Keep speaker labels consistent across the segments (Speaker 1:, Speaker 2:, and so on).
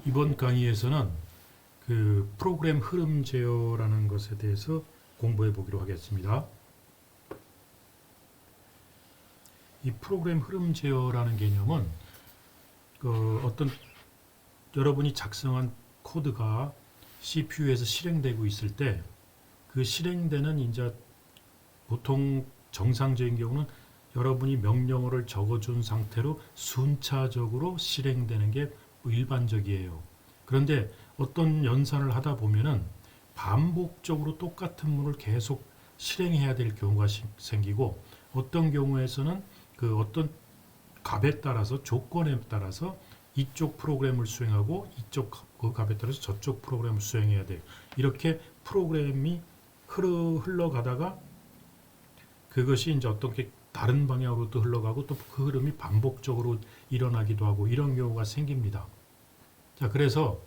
Speaker 1: 이번 강의에서는 그 프로그램 흐름 제어라는 것에 대해서 공부해 보기로 하겠습니다. 이 프로그램 흐름 제어라는 개념은 어떤 여러분이 작성한 코드가 CPU에서 실행되고 있을 때 그 실행되는 이제 보통 정상적인 경우는 여러분이 명령어를 적어준 상태로 순차적으로 실행되는 게 일반적이에요. 그런데 어떤 연산을 하다 보면은 반복적으로 똑같은 문을 계속 실행해야 될 경우가 생기고, 어떤 경우에서는 그 어떤 값에 따라서, 조건에 따라서 이쪽 프로그램을 수행하고 이쪽 그 값에 따라서 저쪽 프로그램을 수행해야 돼요. 이렇게 프로그램이 흘러가다가 그것이 이제 어떻게 다른 방향으로 또 흘러가고, 또 그 흐름이 반복적으로 일어나기도 하고, 이런 경우가 생깁니다. 자, 그래서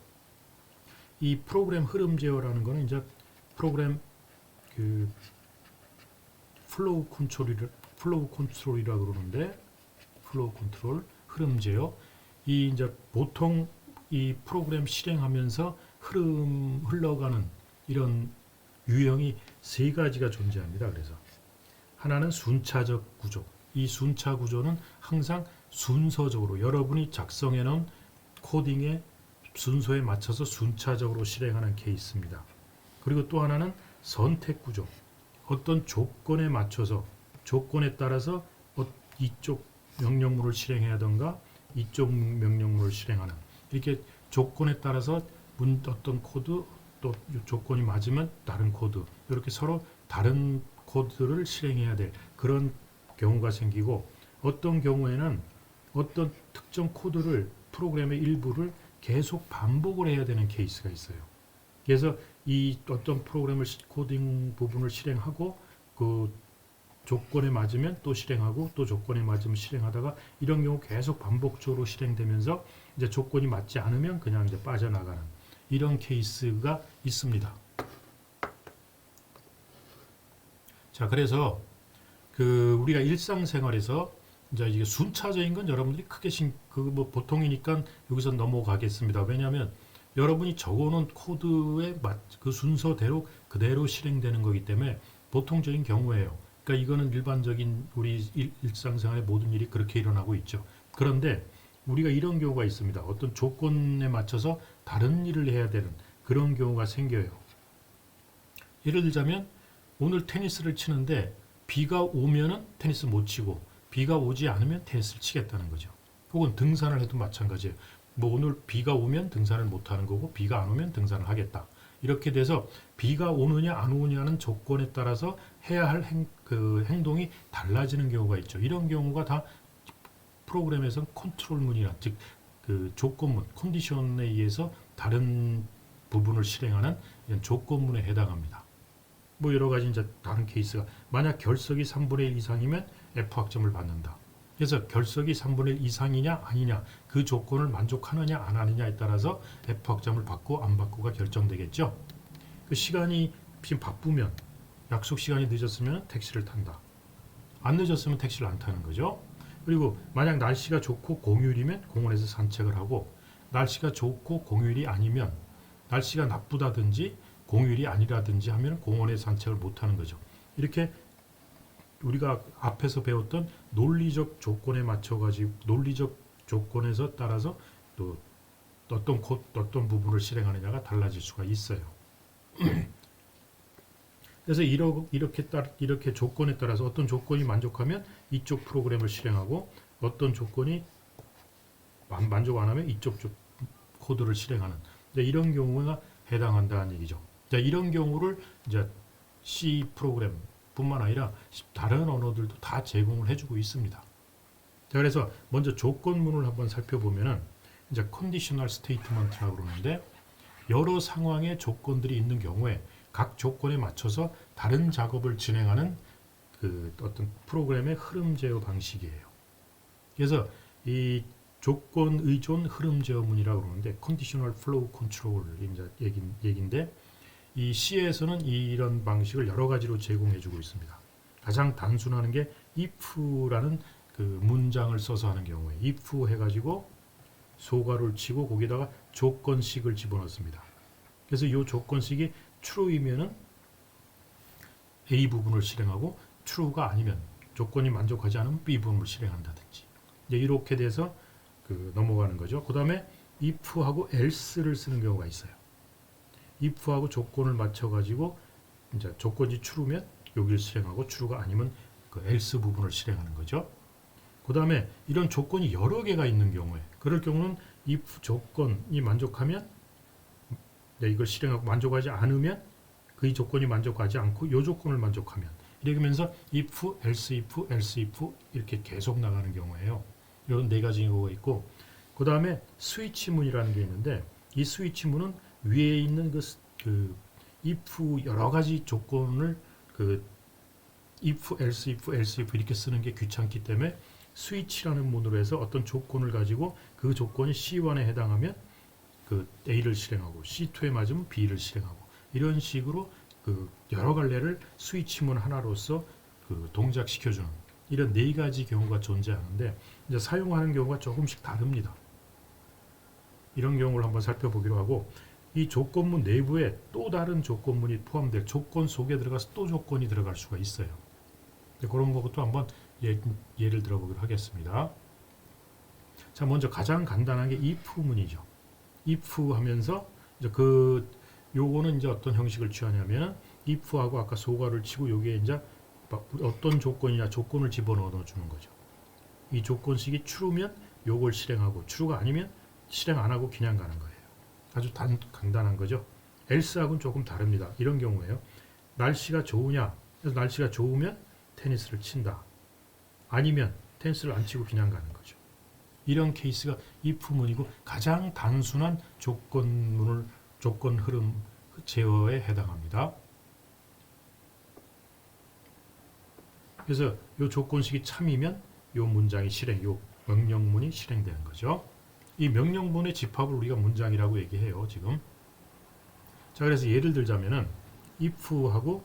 Speaker 1: 이 프로그램 흐름 제어라는 거는 이제 프로그램 그 플로우 컨트롤이라고 그러는데, 플로우 컨트롤 흐름 제어, 이 이제 보통 이 프로그램 실행하면서 흘러가는 이런 유형이 세 가지가 존재합니다. 그래서 하나는 순차적 구조. 이 순차 구조는 항상 순서적으로 여러분이 작성해 놓은 코딩의 순서에 맞춰서 순차적으로 실행하는 케이스입니다. 그리고 또 하나는 선택 구조. 어떤 조건에 맞춰서, 조건에 따라서 이쪽 명령문을 실행해야던가 이쪽 명령문을 실행하는, 이렇게 조건에 따라서 어떤 코드, 또 조건이 맞으면 다른 코드, 이렇게 서로 다른 코드를 실행해야 될 그런 경우가 생기고, 어떤 경우에는 어떤 특정 코드를, 프로그램의 일부를 계속 반복을 해야 되는 케이스가 있어요. 그래서 이 어떤 프로그램을 코딩 부분을 실행하고 그 조건에 맞으면 또 실행하고 또 조건에 맞으면 실행하다가, 이런 경우 계속 반복적으로 실행되면서 이제 조건이 맞지 않으면 그냥 이제 빠져나가는 이런 케이스가 있습니다. 자, 그래서 그 우리가 일상생활에서 이제 이게 순차적인 건 여러분들이 크게 뭐 보통이니까 여기서 넘어가겠습니다. 왜냐하면 여러분이 적어놓은 코드의 그 순서대로 그대로 실행되는 거기 때문에 보통적인 경우예요. 그러니까 이거는 일반적인 우리 일상생활의 모든 일이 그렇게 일어나고 있죠. 그런데 우리가 이런 경우가 있습니다. 어떤 조건에 맞춰서 다른 일을 해야 되는 그런 경우가 생겨요. 예를 들자면 오늘 테니스를 치는데 비가 오면은 테니스 못 치고, 비가 오지 않으면 테니스를 치겠다는 거죠. 혹은 등산을 해도 마찬가지예요. 뭐 오늘 비가 오면 등산을 못 하는 거고, 비가 안 오면 등산을 하겠다. 이렇게 돼서 비가 오느냐 안 오느냐는 조건에 따라서 해야 할 행동이 달라지는 경우가 있죠. 이런 경우가 다 프로그램에서는 컨트롤문이란, 즉 그 조건문, 컨디션에 의해서 다른 부분을 실행하는 이런 조건문에 해당합니다. 뭐 여러 가지 이제 다른 케이스가, 만약 결석이 3분의 1 이상이면 F 학점을 받는다. 그래서 결석이 3분의 1 이상이냐 아니냐, 그 조건을 만족하느냐 안 하느냐에 따라서 F 학점을 받고 안 받고가 결정되겠죠. 그 시간이 지금 바쁘면, 약속 시간이 늦었으면 택시를 탄다. 안 늦었으면 택시를 안 타는 거죠. 그리고 만약 날씨가 좋고 공휴일이면 공원에서 산책을 하고, 날씨가 좋고 공휴일이 아니면, 날씨가 나쁘다든지 공휴일이 아니라든지 하면 공원에 산책을 못 하는 거죠. 이렇게 우리가 앞에서 배웠던 논리적 조건에 맞춰가지고, 논리적 조건에서 따라서 또 어떤 부분을 실행하느냐가 달라질 수가 있어요. 그래서 이렇게 조건에 따라서 어떤 조건이 만족하면 이쪽 프로그램을 실행하고, 어떤 조건이 만족 안 하면 이쪽 코드를 실행하는, 이런 경우가 해당한다는 얘기죠. 자, 이런 경우를 이제 C 프로그램 뿐만 아니라 다른 언어들도 다 제공을 해주고 있습니다. 자, 그래서 먼저 조건문을 한번 살펴보면은 이제 컨디셔널 스테이트먼트라고 그러는데, 여러 상황의 조건들이 있는 경우에 각 조건에 맞춰서 다른 작업을 진행하는 그 어떤 프로그램의 흐름 제어 방식이에요. 그래서 이 조건 의존 흐름 제어문이라고 그러는데, 컨디셔널 플로우 컨트롤 얘기인데, 이 C에서는 이런 방식을 여러 가지로 제공해주고 있습니다. 가장 단순한 게 if라는 그 문장을 써서 하는 경우에 if 해가지고 소괄호를 치고 거기다가 조건식을 집어넣습니다. 그래서 이 조건식이 true이면은 A 부분을 실행하고 true가 아니면 조건이 만족하지 않으면 B 부분을 실행한다든지 이제 이렇게 돼서 넘어가는 거죠. 그 다음에 if하고 else를 쓰는 경우가 있어요. if하고 조건을 맞춰가지고 이제 조건이 true면 여기를 실행하고 true가 아니면 그 else 부분을 실행하는 거죠. 그 다음에 이런 조건이 여러 개가 있는 경우에 그럴 경우는 if 조건이 만족하면 이걸 실행하고 만족하지 않으면 그 조건이 만족하지 않고 이 조건을 만족하면 이러면서 if, else if, else if 이렇게 계속 나가는 경우에요. 이런 네 가지 경우가 있고 그 다음에 스위치문이라는 게 있는데 이 스위치문은 위에 있는 그 if 여러 가지 조건을 if, else if, else if 이렇게 쓰는 게 귀찮기 때문에 스위치라는 문으로 해서 어떤 조건을 가지고 그 조건이 C1에 해당하면 A를 실행하고 C2에 맞으면 B를 실행하고 이런 식으로 여러 갈래를 스위치문 하나로서 동작시켜주는 이런 네 가지 경우가 존재하는데 이제 사용하는 경우가 조금씩 다릅니다. 이런 경우를 한번 살펴보기로 하고 이 조건문 내부에 또 다른 조건문이 포함될 조건 속에 들어가서 또 조건이 들어갈 수가 있어요. 그런 것도 한번 예를 들어보기로 하겠습니다. 자, 먼저 가장 간단한 게 if문이죠. if 하면서 이제 요거는 이제 어떤 형식을 취하냐면 if하고 아까 소괄호를 치고 여기에 이제 어떤 조건이냐 조건을 집어넣어 주는 거죠. 이 조건식이 true면 요걸 실행하고 true가 아니면 실행 안 하고 그냥 가는 거예요. 아주 간단한 거죠. else하고는 조금 다릅니다. 이런 경우에요. 날씨가 좋으냐? 그래서 날씨가 좋으면 테니스를 친다. 아니면 테니스를 안 치고 그냥 가는 거죠. 이런 케이스가 if문이고 가장 단순한 조건 흐름 제어에 해당합니다. 그래서 이 조건식이 참이면 이 문장이 이 명령문이 실행되는 거죠. 이 명령문의 집합을 우리가 문장이라고 얘기해요, 지금. 자, 그래서 예를 들자면은 if하고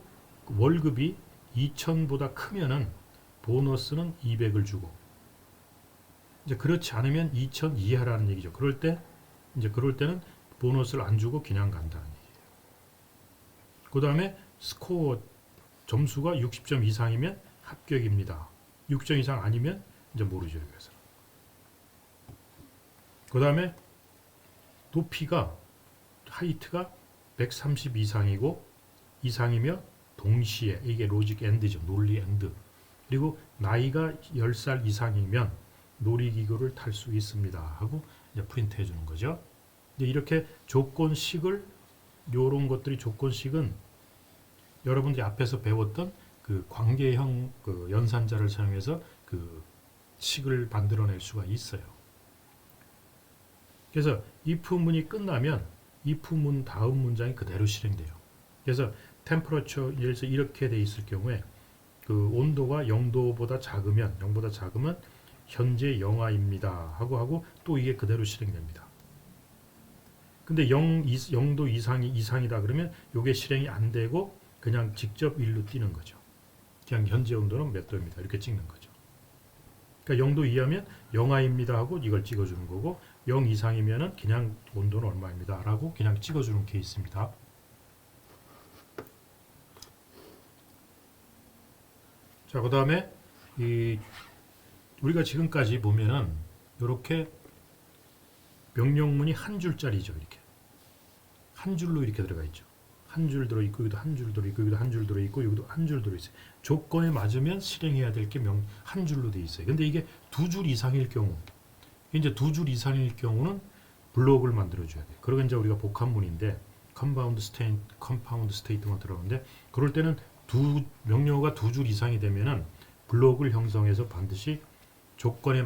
Speaker 1: 월급이 2,000보다 크면은 보너스는 200을 주고 이제 그렇지 않으면 2,000 이하라는 얘기죠. 그럴 때는 보너스를 안 주고 그냥 간다는 얘기예요. 그 다음에 스코어 점수가 60점 이상이면 합격입니다. 6점 이상 아니면 이제 모르죠, 여기서. 그 다음에 높이가 하이트가 130 이상이며 동시에 이게 로직 엔드죠. 논리 엔드. 그리고 나이가 10살 이상이면 놀이기구를 탈 수 있습니다. 하고 이제 프린트 해주는 거죠. 이렇게 조건식을 요런 것들이 조건식은 여러분들이 앞에서 배웠던 관계형 연산자를 사용해서 식을 만들어낼 수가 있어요. 그래서 if문이 끝나면 if문 다음 문장이 그대로 실행돼요. 그래서 temperature 예를 들어서 이렇게 돼 있을 경우에 온도가 0도보다 작으면 현재 영하입니다 하고 또 이게 그대로 실행됩니다. 근데 0도 이상이다 그러면 이게 실행이 안 되고 그냥 직접 1로 뛰는 거죠. 그냥 현재 온도는 몇 도입니다. 이렇게 찍는 거죠. 그러니까 0도 이하면 영하입니다 하고 이걸 찍어주는 거고 0 이상이면은 그냥 온도는 얼마입니다 라고 그냥 찍어주는 케이스입니다. 자, 그 다음에 우리가 지금까지 보면은 이렇게 명령문이 한 줄짜리죠. 이렇게 한 줄로 이렇게 들어가 있죠. 한 줄 들어있고 여기도 한 줄 들어있고 여기도 한 줄 들어있고 여기도 한 줄 들어있어요. 조건에 맞으면 실행해야 될 게 한 줄로 되어 있어요. 근데 이게 두 줄 이상일 경우 이제 두 줄 이상일 경우는 블록을 만들어줘야 돼요. 그러고 이제 우리가 복합문인데 컴파운드 스테이트먼트 들어오는데 그럴 때는 명령어가 두 줄 이상이 되면은 블록을 형성해서 반드시 조건을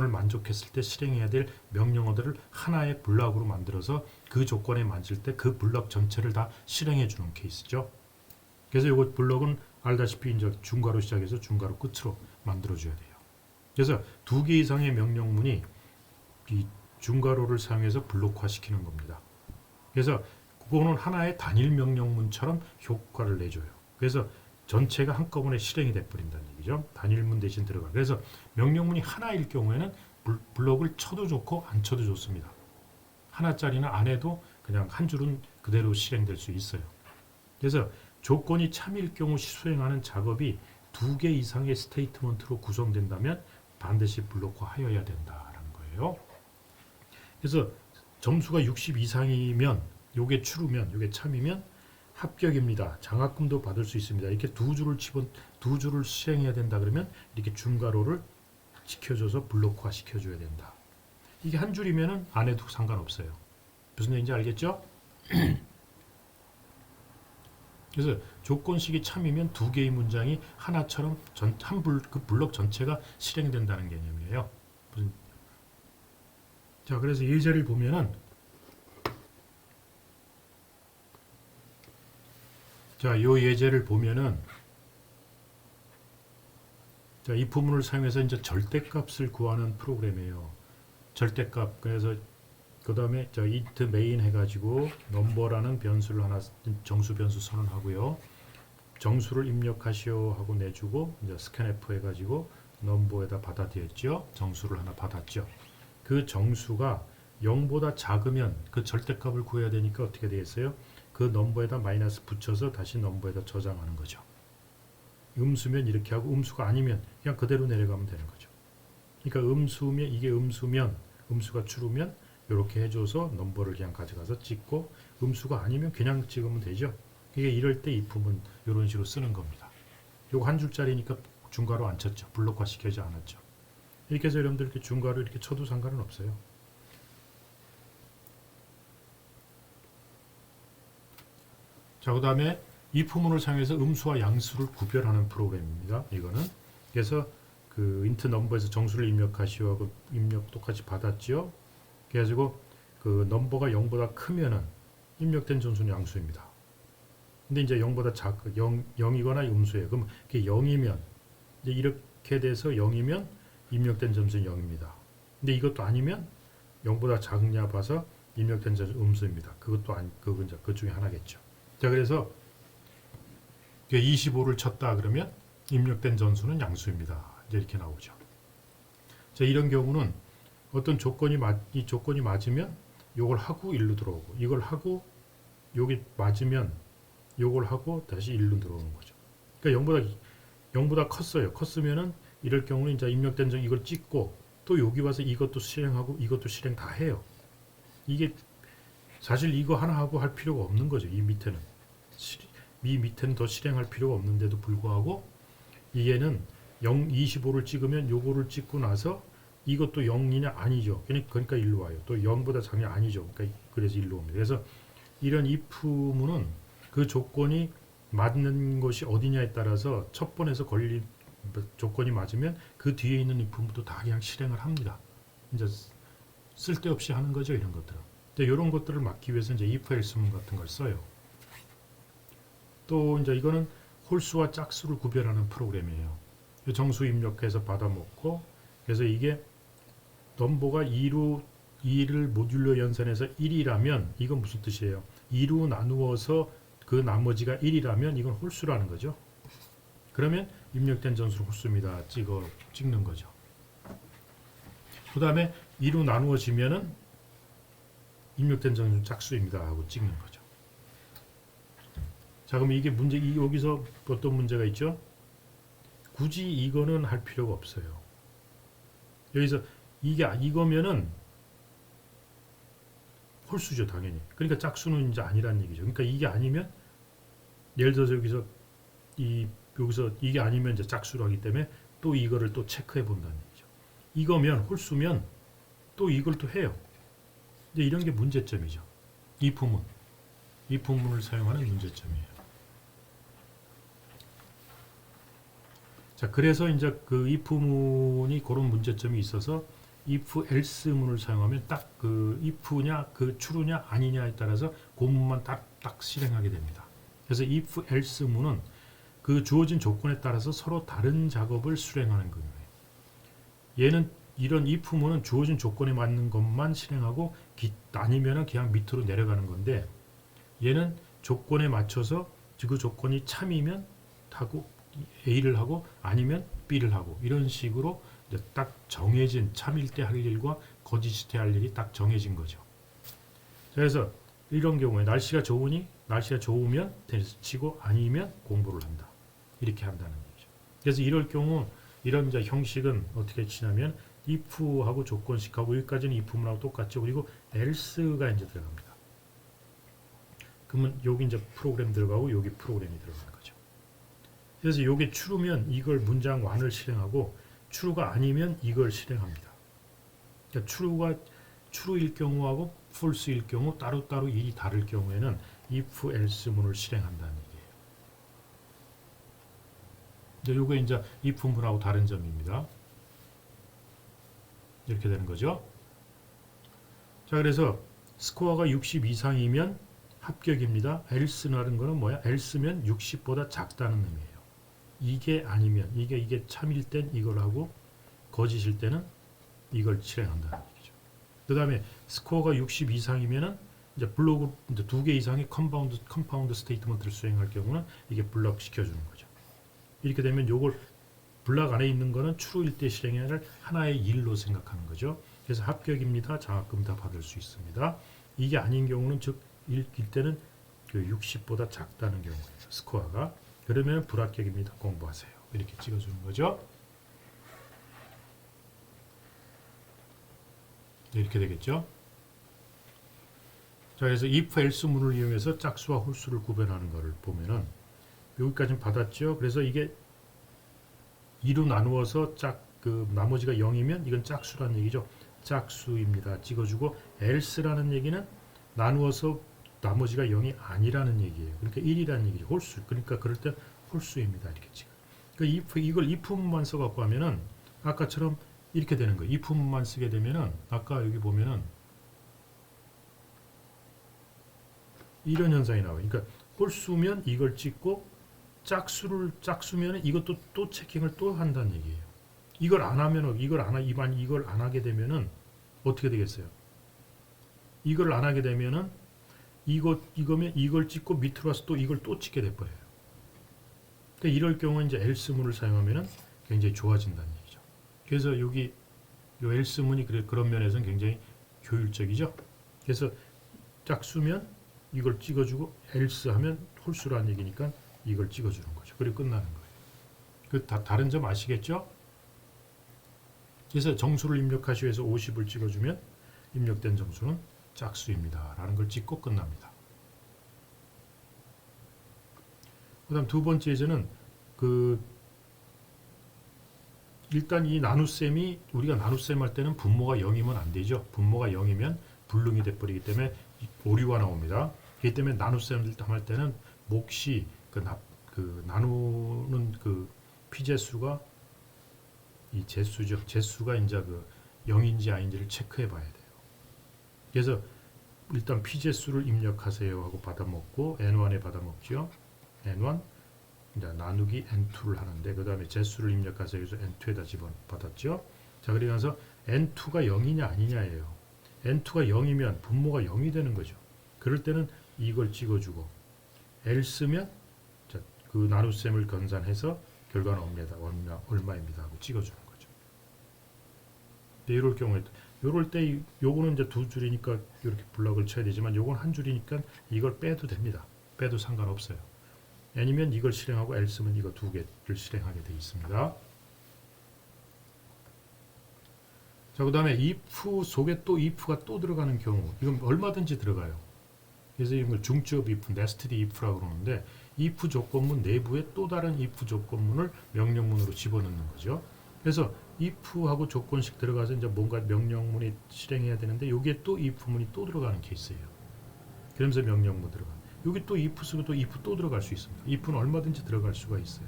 Speaker 1: 만족했을 때 실행해야 될 명령어들을 하나의 블록으로 만들어서 그 조건에 맞을 때 그 블록 전체를 다 실행해 주는 케이스죠. 그래서 이거 블록은 알다시피 이제 중괄호 시작해서 중괄호 끝으로 만들어 줘야 돼요. 그래서 두 개 이상의 명령문이 이 중괄호를 사용해서 블록화 시키는 겁니다. 그래서 그거는 하나의 단일 명령문처럼 효과를 내줘요. 그래서 전체가 한꺼번에 실행이 돼버린다는 얘기죠. 단일문 대신 들어가. 그래서 명령문이 하나일 경우에는 블록을 쳐도 좋고 안 쳐도 좋습니다. 하나짜리는 안 해도 그냥 한 줄은 그대로 실행될 수 있어요. 그래서 조건이 참일 경우 수행하는 작업이 2개 이상의 스테이트먼트로 구성된다면 반드시 블록화하여야 된다라는 거예요. 그래서 점수가 60 이상이면 요게 true면 요게 참이면 합격입니다. 장학금도 받을 수 있습니다. 이렇게 두 줄을 실행해야 된다 그러면 이렇게 중괄호를 지켜줘서 블록화 시켜줘야 된다. 이게 한 줄이면은 안 해도 상관없어요. 무슨 얘기인지 알겠죠? 그래서 조건식이 참이면 2개의 문장이 하나처럼 그 블록 전체가 실행된다는 개념이에요. 자, 그래서 예제를 보면은 자, 요 예제를 보면은 자, 이 부분을 사용해서 이제 절대값을 구하는 프로그램이에요. 절대값. 그래서 그 다음에 저 int main 해가지고 number라는 변수를 하나 정수 변수 선언하고요. 정수를 입력하시오 하고 내주고 이제 scanf 해가지고 number에다 받아들였죠. 정수를 하나 받았죠. 그 정수가 0보다 작으면 그 절대값을 구해야 되니까 어떻게 되겠어요? 그 넘버에다 마이너스 붙여서 다시 넘버에다 저장하는 거죠. 음수면 이렇게 하고 음수가 아니면 그냥 그대로 내려가면 되는 거죠. 그러니까 음수면 이게 음수면 음수가 true면 이렇게 해줘서 넘버를 그냥 가져가서 찍고 음수가 아니면 그냥 찍으면 되죠. 이게 이럴 때 if은 이런 식으로 쓰는 겁니다. 요거 한 줄짜리니까 중괄호 안 쳤죠. 블록화 시켜지 않았죠. 이렇게 해서 여러분들 이렇게 중괄호 이렇게 쳐도 상관은 없어요. 자, 그 다음에 if문을 사용해서 음수와 양수를 구별하는 프로그램입니다. 이거는 그래서 그 int 넘버에서 정수를 입력하시오 하고 입력 똑같이 받았죠. 그래가지고 그 넘버가 0보다 크면은 입력된 전수는 양수입니다. 근데 이제 0보다 0이거나 음수예요. 그럼 그게 0이면 이제 이렇게 돼서 0이면 입력된 점수는 0입니다. 근데 이것도 아니면 0보다 작냐 봐서 입력된 점수 음수입니다. 그것도 그건 이제 그 중에 하나겠죠. 자, 그래서 25를 쳤다 그러면 입력된 전수는 양수입니다. 이제 이렇게 나오죠. 자, 이런 경우는 어떤 이 조건이 맞으면 요걸 하고 1로 들어오고 이걸 하고 여기 맞으면 요걸 하고 다시 1로 들어오는 거죠. 그러니까 0보다 컸어요. 컸으면은 이럴 경우는 이제 입력된 점 이걸 찍고 또 여기 와서 이것도 실행하고 이것도 실행 다 해요. 이게 사실 이거 하나 하고 할 필요가 없는 거죠. 이 밑에는 더 실행할 필요가 없는데도 불구하고 얘는 25를 찍으면 요거를 찍고 나서 이것도 0이냐 아니죠. 그러니까 1로 와요. 또 0보다 작냐 아니죠. 그러니까 그래서 1로 옵니다. 그래서 이런 if문은 그 조건이 맞는 것이 어디냐에 따라서 첫 번에서 걸린 조건이 맞으면 그 뒤에 있는 if문도 다 그냥 실행을 합니다. 이제 쓸데없이 하는 거죠. 이런 것들은. 이런 것들을 막기 위해서 이제 if else문 같은 걸 써요. 또 이제 이거는 홀수와 짝수를 구별하는 프로그램이에요. 정수 입력해서 받아먹고 그래서 이게 넘버가 2를 모듈로 연산해서 1이라면 이건 무슨 뜻이에요? 2로 나누어서 그 나머지가 1이라면 이건 홀수라는 거죠. 그러면 입력된 전수를 홀수입니다. 찍는 거죠. 그 다음에 2로 나누어지면은 입력된 전수는 짝수입니다 하고 찍는 거죠. 자, 그럼 이게 여기서 어떤 문제가 있죠? 굳이 이거는 할 필요가 없어요. 여기서 이거면은 홀수죠, 당연히. 그러니까 짝수는 이제 아니란 얘기죠. 그러니까 이게 아니면 예를 들어서 여기서 이게 아니면 이제 짝수로 하기 때문에 또 이거를 또 체크해 본다는 얘기죠. 이거면 홀수면 또 이걸 또 해요. 이제 이런 게 문제점이죠. if문을 사용하는 문제점이에요. 자, 그래서 이제 그 if문이 그런 문제점이 있어서 if else문을 사용하면 딱 그 if냐 그 true냐 아니냐에 따라서 그 문만 딱 실행하게 됩니다. 그래서 if else문은 그 주어진 조건에 따라서 서로 다른 작업을 수행하는 거예요. 얘는 이런 if문은 주어진 조건에 맞는 것만 실행하고 아니면은 그냥 밑으로 내려가는 건데 얘는 조건에 맞춰서 그 조건이 참이면 하고 A를 하고 아니면 B를 하고 이런 식으로 이제 딱 정해진 참일 때 할 일과 거짓일 때 할 일이 딱 정해진 거죠. 그래서 이런 경우에 날씨가 좋으면 테니스 치고 아니면 공부를 한다. 이렇게 한다는 얘기죠. 그래서 이럴 경우 이런 이제 형식은 어떻게 치냐면 if하고 조건식하고 여기까지는 if문하고 똑같죠. 그리고 else가 이제 들어갑니다. 그러면 여기 이제 프로그램 들어가고 여기 프로그램이 들어가는 거죠. 그래서 이게 true면 이걸 문장 1을 실행하고 true가 아니면 이걸 실행합니다. 그러니까 true일 경우하고 false일 경우 따로따로 일이 다를 경우에는 if, else 문을 실행한다는 얘기예요. 근데 요게 이제 if 문하고 다른 점입니다. 이렇게 되는 거죠. 자, 그래서 스코어가 60 이상이면 합격입니다. else라는 거는 뭐야? else면 60보다 작다는 의미예요. 이게 아니면 이게 참일 땐 이걸 하고 거짓일 때는 이걸 실행한다는 얘기죠. 그 다음에 스코어가 60 이상이면은 이제 블록 이제 2개 이상의 컴파운드 스테이트먼트를 수행할 경우는 이게 블럭 시켜주는 거죠. 이렇게 되면 요걸 블락 안에 있는 거는 true일 때 실행해야 할 하나의 일로 생각하는 거죠. 그래서 합격입니다. 장학금 다 받을 수 있습니다. 이게 아닌 경우는 즉 읽을 때는 그 60보다 작다는 경우예요. 스코어가. 그러면 불합격입니다. 공부하세요. 이렇게 찍어주는 거죠. 이렇게 되겠죠. 자, 그래서 if else 문을 이용해서 짝수와 홀수를 구별하는 것을 보면은 여기까지는 받았죠. 그래서 이게 2로 나누어서 나머지가 0이면 이건 짝수라는 얘기죠. 짝수입니다. 찍어주고 else라는 얘기는 나누어서 나머지가 0이 아니라는 얘기예요. 그러니까 1이라는 얘기죠. 홀수. 그러니까 그럴 때 홀수입니다. 이렇게 찍어. 그러니까 이걸 if문만 써갖고 하면은 아까처럼 이렇게 되는 거예요. if문만 쓰게 되면은 아까 여기 보면은 이런 현상이 나와요. 그러니까 홀수면 이걸 찍고 짝수면 이것도 또 체킹을 또 한다는 얘기예요. 이걸 안 하게 되면은 어떻게 되겠어요? 이걸 안 하게 되면은 이거면 이걸 찍고 밑으로 와서 또 이걸 또 찍게 돼 버려요. 그러니까 이럴 경우에 이제 else문을 사용하면은 굉장히 좋아진다는 얘기죠. 그래서 여기 요 else문이 그런 면에서는 굉장히 효율적이죠. 그래서 짝수면 이걸 찍어주고 else 하면 홀수라는 얘기니까 이걸 찍어주는 거죠. 그리고 끝나는 거예요. 다른 점 아시겠죠? 그래서 정수를 입력하시기 위해서 50을 찍어주면 입력된 정수는 짝수입니다. 라는 걸 찍고 끝납니다. 그 다음 두 번째 예제는 일단 이 나눗셈이 우리가 나눗셈 할 때는 분모가 0이면 안 되죠. 분모가 0이면 불능이 돼버리기 때문에 오류가 나옵니다. 그렇기 때문에 나눗셈을 할 때는 몫이 나누는 피제수가 이 제수죠. 제수가 이제 0인지 아닌지를 체크해 봐야 돼요. 그래서 일단 피제수를 입력하세요 하고 받아먹고 n1에 받아먹죠. n1 이제 나누기 n2를 하는데 그 다음에 제수를 입력하세요. 그래서 n2에다 집어받았죠. 자, 그러면서 n2가 0이냐 아니냐예요. n2가 0이면 분모가 0이 되는 거죠. 그럴 때는 이걸 찍어주고 else면 그 나눗셈을 건산해서 결과는 얼마입니다 하고 찍어주는 거죠. 이럴 경우에 요럴 때 요거는 이제 두 줄이니까 이렇게 블럭을 쳐야 되지만 요건 한 줄이니까 이걸 빼도 됩니다. 빼도 상관없어요. 아니면 이걸 실행하고 else면 이거 두 개를 실행하게 되어 있습니다. 자, 그 다음에 if 속에 또 if가 또 들어가는 경우 이건 얼마든지 들어가요. 그래서 이걸 중첩 if, nested if라고 그러는데 if 조건문 내부에 또 다른 if 조건문을 명령문으로 집어넣는 거죠. 그래서 if하고 조건식 들어가서 이제 뭔가 명령문이 실행해야 되는데 여기에 또 if문이 또 들어가는 케이스예요. 그러면서 명령문 들어가. 여기 또 if 쓰고 또 if 또 들어갈 수 있습니다. if는 얼마든지 들어갈 수가 있어요.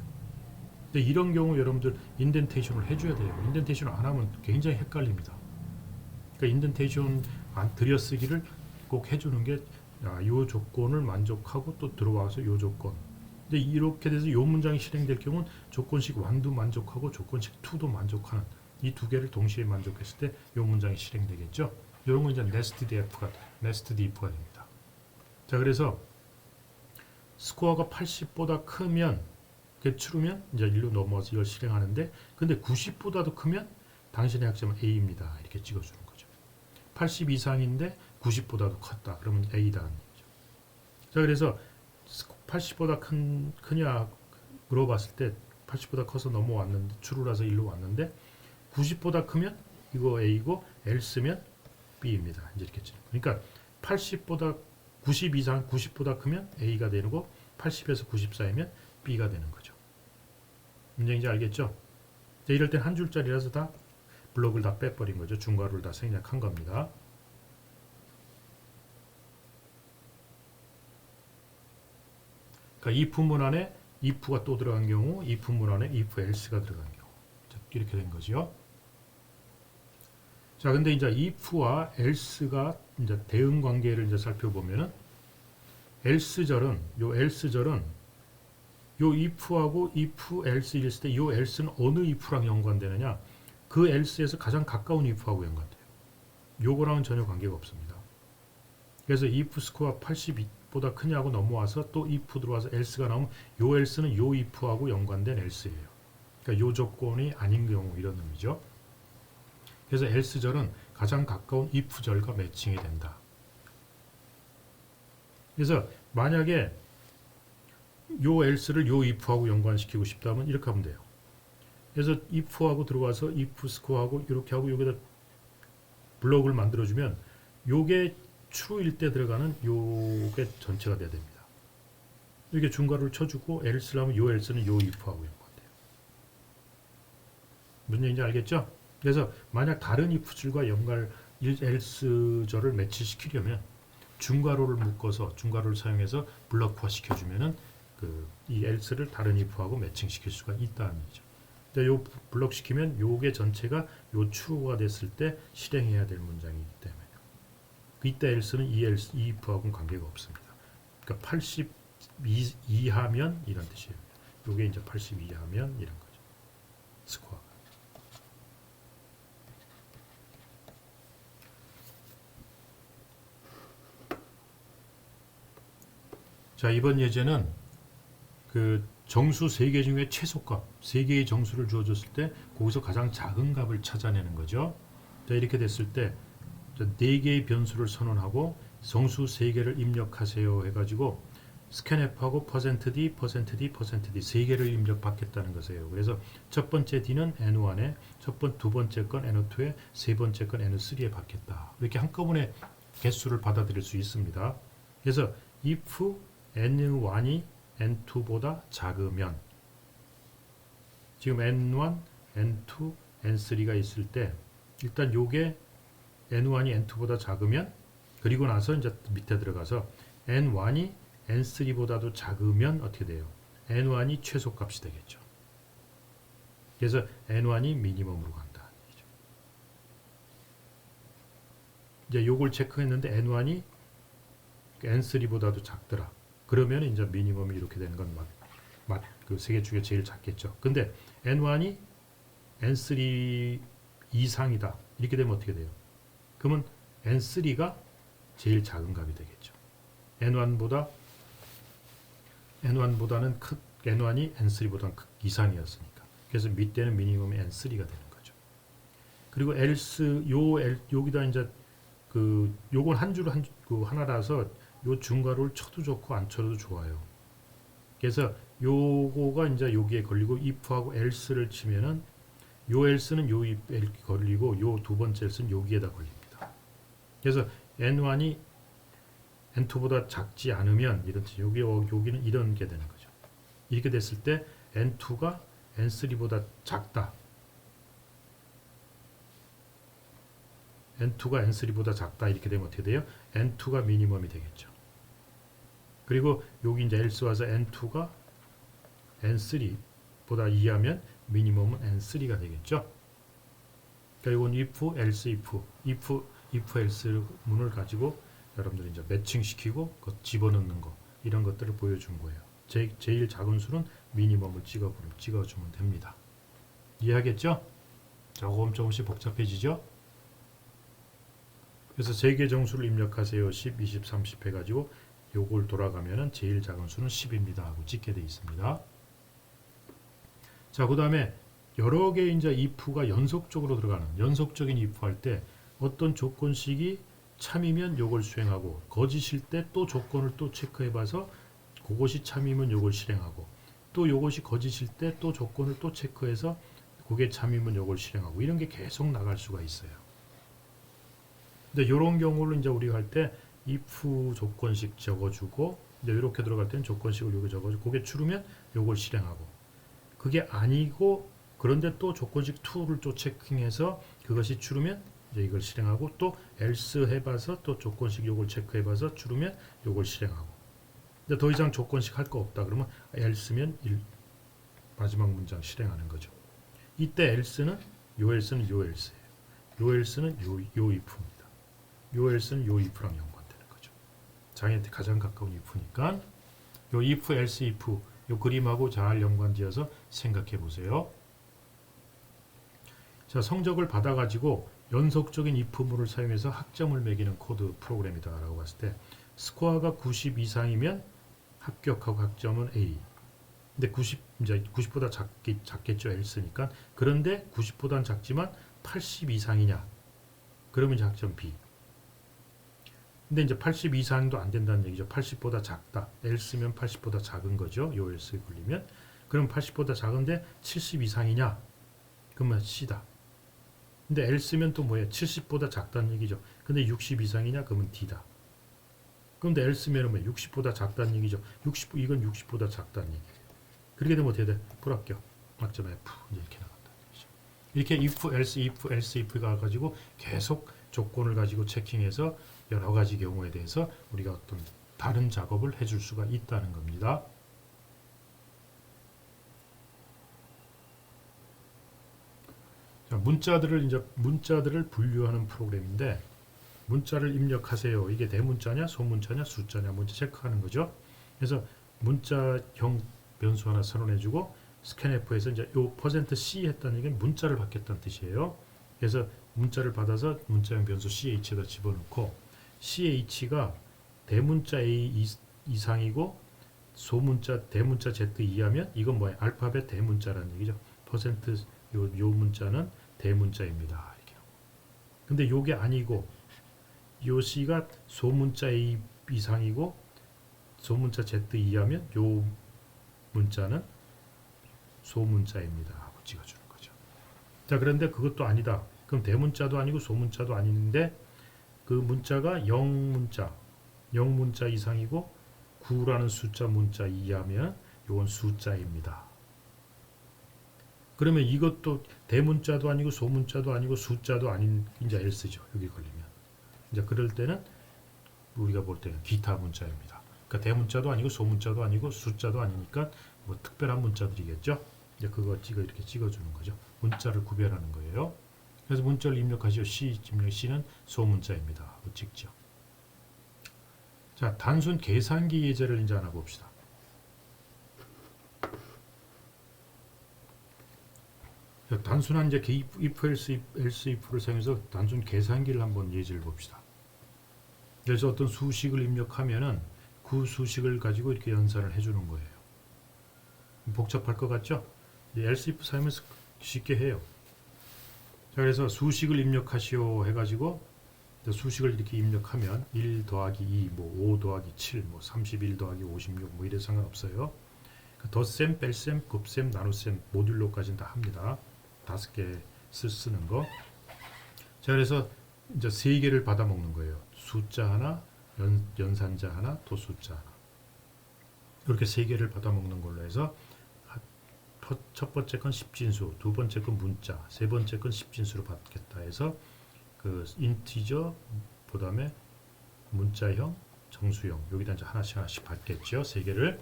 Speaker 1: 근데 이런 경우 여러분들 인덴테이션을 해줘야 돼요. 인덴테이션을 안 하면 굉장히 헷갈립니다. 그러니까 인덴테이션 들여쓰기를 꼭 해주는 게 이 조건을 만족하고 또 들어와서 이 조건. 근데 이렇게 돼서 이 문장이 실행될 경우는 조건식 1도 만족하고 조건식 2도 만족하는 이 두 개를 동시에 만족했을 때 이 문장이 실행되겠죠. 이런 건 이제 nested if가 됩니다. 자, 그래서 스코어가 80보다 크면 true면 이제 1로 넘어서 이걸 실행하는데 근데 90보다도 크면 당신의 학점은 A입니다. 이렇게 찍어주는 거죠. 80 이상인데 90보다도 컸다. 그러면 A다는 얘기죠. 자, 그래서 80보다 크냐 물어봤을 때 80보다 커서 넘어왔는데 추루라서 일로 왔는데 90보다 크면 이거 A고 L쓰면 B입니다. 이제 이렇게 죠. 그러니까 80보다 90 이상 90보다 크면 A가 되는 거 80에서 90 사이면 B가 되는 거죠. 문제인지 알겠죠? 자, 이럴 땐 한 줄짜리라서 다 블록을 다 빼버린 거죠. 중괄호를 다 생략한 겁니다. 그러니까 if 문안에 if가 또 들어간 경우, if 문안에 if else가 들어간 경우. 자, 이렇게 된 거죠. 자, 근데 이제 if와 else가 이제 대응 관계를 이제 살펴보면은 else절은 요 if하고 if else 있을 때 요 else는 어느 if랑 연관되느냐? 그 else에서 가장 가까운 if하고 연관돼요. 요거랑은 전혀 관계가 없습니다. 그래서 if 스코어 80보다 크냐고 넘어와서 또 if 들어와서 else가 나오면 요 else는 요 if하고 연관된 else예요. 그러니까 요 조건이 아닌 경우 이런 의미죠. 그래서 else절은 가장 가까운 if절과 매칭이 된다. 그래서 만약에 요 else를 요 if하고 연관시키고 싶다면 이렇게 하면 돼요. 그래서 if하고 들어와서 if 스코어하고 이렇게 하고 여기다 블록을 만들어주면 요게 true일 때 들어가는 요게 전체가 돼야 됩니다. 이렇게 중괄호를 쳐주고 else라면 요 else는 요 if하고 연관돼요. 무슨 얘기인지 알겠죠? 그래서 만약 다른 if줄과 연관 else절을 매치시키려면 중괄호를 묶어서 중괄호를 사용해서 블록화 시켜주면은 이 else를 다른 if하고 매칭시킬 수가 있다는 얘기죠. 요 블록 시키면 요게 전체가 요 true가 됐을 때 실행해야 될 문장이기 때문에 이때 else는 이 if하고는 관계가 없습니다. 그러니까 80 이하면 이런 뜻이에요. 요게 이제 80 이하면 이런 거죠. 스코어가. 자, 이번 예제는 정수 3개 중에 최소값 3개의 정수를 주어졌을 때 거기서 가장 작은 값을 찾아내는 거죠. 자, 이렇게 됐을 때 4개의 변수를 선언하고 정수 3개를 입력하세요 해가지고 scanf하고 %d, %d, %d 3개를 입력받겠다는 것이에요. 그래서 첫 번째 d는 n1에 두 번째 건 n2에 세 번째 건 n3에 받겠다. 이렇게 한꺼번에 개수를 받아들일 수 있습니다. 그래서 if n1이 n2보다 작으면 지금 n1, n2, n3가 있을 때 일단 요게 n1이 n2보다 작으면 그리고 나서 이제 밑에 들어가서 n1이 n3보다도 작으면 어떻게 돼요? n1이 최소값이 되겠죠. 그래서 n1이 미니멈으로 간다. 이제 요걸 체크했는데 n1이 n3보다도 작더라. 그러면 이제 미니멈이 이렇게 되는 건 그 세 개 중에 제일 작겠죠. 근데 n1이 n3 이상이다. 이렇게 되면 어떻게 돼요? 그러면 n3가 제일 작은 값이 되겠죠. n1보다는 n1이 n3보다는 이상이었으니까. 그래서 밑에는 미니멈이 n3가 되는 거죠. 그리고 else 여기다 이제 요건 한 줄 하나라서 요 중괄호를 쳐도 좋고 안 쳐도 좋아요. 그래서 요거가 이제 여기에 걸리고 if하고 else를 치면은 요 else는 요 if 걸리고 요 두 번째 else는 여기에다 걸립니다. 그래서 n1이 n2보다 작지 않으면 이런 뜻, 여기는 이런 게 되는 거죠. 이렇게 됐을 때 n2가 n3보다 작다. n2가 n3보다 작다. 이렇게 되면 어떻게 돼요? n2가 미니멈이 되겠죠. 그리고 여기 이제 else 와서 n2가 n3보다 이하면 미니멈은 n3가 되겠죠. 그러니까 이건 if, else, if, else 문을 가지고 여러분들이 이제 매칭시키고 집어넣는 거 이런 것들을 보여준 거예요. 제일 작은 수는 미니멈을 찍어주면 됩니다. 이해하겠죠? 조금씩 복잡해지죠? 그래서 3개 정수를 입력하세요. 10, 20, 30 해가지고 요걸 돌아가면은 제일 작은 수는 10입니다 하고 찍게 되어 있습니다. 자, 그 다음에 여러 개의 이제 if가 연속적으로 들어가는 연속적인 if 할 때 어떤 조건식이 참이면 요걸 수행하고 거짓일 때 또 조건을 또 체크해 봐서 그것이 참이면 요걸 실행하고 또 요것이 거짓일 때 또 조건을 또 체크해서 그게 참이면 요걸 실행하고 이런 게 계속 나갈 수가 있어요. 근데 이런 경우를 이제 우리가 할 때 if 조건식 적어주고 이제 이렇게 들어갈 때는 조건식을 여기 적어주고 그게 true면 요걸 실행하고 그게 아니고 그런데 또 조건식 2를 또 체킹해서 그것이 true면 이제 이걸 실행하고 또 else 해봐서 또 조건식 요걸 체크해봐서 true면 요걸 실행하고 이제 더 이상 조건식 할 거 없다 그러면 else면 마지막 문장 실행하는 거죠. 이때 else는 요 else는 요 else예요. 요 else는 요 if입니다. 요 else는 요 if랑 연관되는 거죠. 자기한테 가장 가까운 if니까 요 if, else, if 요 그림하고 잘 연관지어서 생각해 보세요. 자, 성적을 받아가지고 연속적인 if문을 사용해서 학점을 매기는 코드 프로그램이다라고 봤을 때 스코어가 90 이상이면 합격하고 학점은 A. 근데 90 이제 90보다 작겠죠 else니까. 그런데 90보다는 작지만 80 이상이냐? 그러면 이제 학점 B. 근데 이제 80 이상도 안 된다는 얘기죠. 80보다 작다. else면 80보다 작은 거죠. 요 else에 걸리면. 그럼 80보다 작은데 70 이상이냐? 그러면 C다. 근데 else면 또 뭐예요? 70보다 작다는 얘기죠. 근데 60 이상이냐? 그러면 D다. 그런데 else면 뭐 60보다 작다는 얘기죠. 이건 60보다 작다는 얘기예요. 그렇게 되면 어떻게 돼? 불합격. 학점 F. 이렇게 나간다. 이렇게 if, if가 가지고 계속 조건을 가지고 체킹해서 여러 가지 경우에 대해서 우리가 어떤 다른 작업을 해줄 수가 있다는 겁니다. 자, 문자들을 분류하는 프로그램인데 문자를 입력하세요. 이게 대문자냐, 소문자냐, 숫자냐 먼저 체크하는 거죠. 그래서 문자형 변수 하나 선언해주고 스캔F에서 이제 요 %C 했다는 얘기는 문자를 받겠다는 뜻이에요. 그래서 문자를 받아서 문자형 변수 CH에다 집어넣고 CH가 대문자 A 이상이고 소문자 대문자 Z 이하면 이건 뭐예요? 알파벳 대문자라는 얘기죠. 요 문자는 대문자입니다. 이렇게. 근데 요게 아니고 요 C가 소문자 A 이상이고 소문자 Z 이하면 요 문자는 소문자입니다. 하고 찍어주는 거죠. 자, 그런데 그것도 아니다. 그럼 대문자도 아니고 소문자도 아닌데 그 문자가 0문자 이상이고 9라는 숫자 문자 이하면 이건 숫자입니다. 그러면 이것도 대문자도 아니고 소문자도 아니고 숫자도 아닌 이제 else죠. 여기 걸리면. 이제 그럴 때는 우리가 볼 때는 기타 문자입니다. 그러니까 대문자도 아니고 소문자도 아니고 숫자도 아니니까 뭐 특별한 문자들이겠죠. 이제 그거 이렇게 찍어주는 거죠. 문자를 구별하는 거예요. 그래서 문자를 입력하시오. C는 소문자입니다. 하고 찍죠. 자, 단순 계산기 예제를 이제 하나 봅시다. 자, 단순한 이제 if, else, if를 사용해서 단순 계산기를 한번 예제를 봅시다. 그래서 어떤 수식을 입력하면은 그 수식을 가지고 이렇게 연산을 해주는 거예요. 복잡할 것 같죠? else, if 사용해서 쉽게 해요. 자, 그래서 수식을 입력하시오 해가지고 수식을 이렇게 입력하면 1 더하기 2, 뭐 5 더하기 7, 뭐 31 더하기 56, 뭐 이래서 상관없어요. 덧셈, 뺄셈, 곱셈, 나눗셈, 모듈로까지는 다 합니다. 5개 쓰는 거. 자, 그래서 이제 3개를 받아 먹는 거예요. 숫자 하나, 연산자 하나, 도숫자 하나. 이렇게 3개를 받아 먹는 걸로 해서 첫 번째 건 10진수, 두 번째 건 문자, 세 번째 건 10진수로 받겠다 해서 그 인티저, 그 다음에 문자형, 정수형 여기다 이제 하나씩 받겠죠. 3개를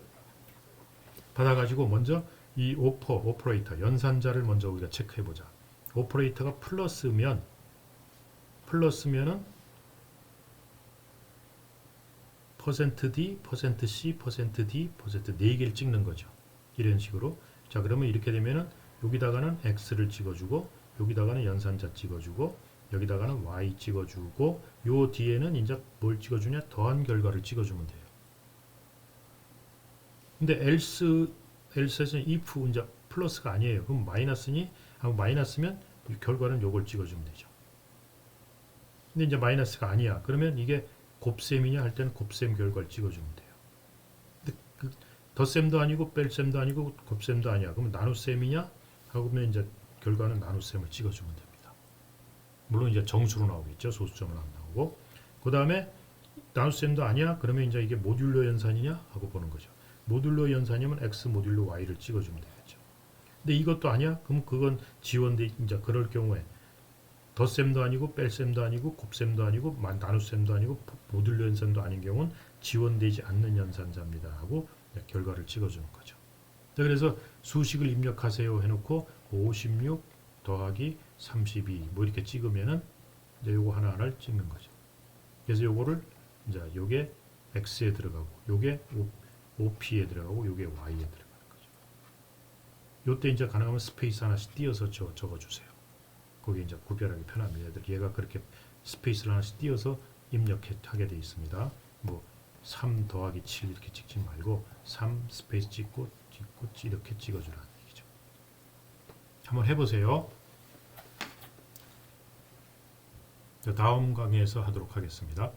Speaker 1: 받아가지고 먼저 이 오퍼레이터 연산자를 먼저 우리가 체크해 보자. 오퍼레이터가 플러스면은 %D, %C, %D, %4개를 찍는 거죠. 이런 식으로. 자, 그러면 이렇게 되면은 여기다가는 X를 찍어주고 여기다가는 연산자 찍어주고 여기다가는 Y 찍어주고 요 뒤에는 이제 뭘 찍어주냐? 더한 결과를 찍어주면 돼요. 근데 else에서는 if 이제 플러스가 아니에요. 그럼 마이너스니 하고 마이너스면 이 결과는 요걸 찍어주면 되죠. 근데 이제 마이너스가 아니야. 그러면 이게 곱셈이냐 할 때는 곱셈 결과를 찍어주면 돼요. 근데 그 덧셈도 아니고 뺄셈도 아니고 곱셈도 아니야. 그러면 나눗셈이냐 하고 보면 이제 결과는 나눗셈을 찍어주면 됩니다. 물론 이제 정수로 나오겠죠. 소수점은 안 나오고. 그 다음에 나눗셈도 아니야. 그러면 이제 이게 모듈로 연산이냐 하고 보는 거죠. 모듈로 연산이면 x 모듈로 y를 찍어주면 되겠죠. 근데 이것도 아니야? 그럼 그건 지원돼 이제 그럴 경우에 덧셈도 아니고 뺄셈도 아니고 곱셈도 아니고 나눗셈도 아니고 모듈로 연산도 아닌 경우는 지원되지 않는 연산자입니다 하고 결과를 찍어주는 거죠. 자, 그래서 수식을 입력하세요 해놓고 56 더하기 32 뭐 이렇게 찍으면은 이제 요거 하나하나를 찍는 거죠. 그래서 요거를 이제 요게 x에 들어가고 요게 OP에 들어가고 요게 Y에 들어가는 거죠. 요때 이제 가능하면 스페이스 하나씩 띄어서 적어주세요. 거기 이제 구별하기 편합니다. 얘가 그렇게 스페이스를 하나씩 띄어서 입력하게 되어 있습니다. 뭐 3 더하기 7 이렇게 찍지 말고 3 스페이스 찍고 이렇게 찍어주라는 얘기죠. 한번 해보세요. 다음 강의에서 하도록 하겠습니다.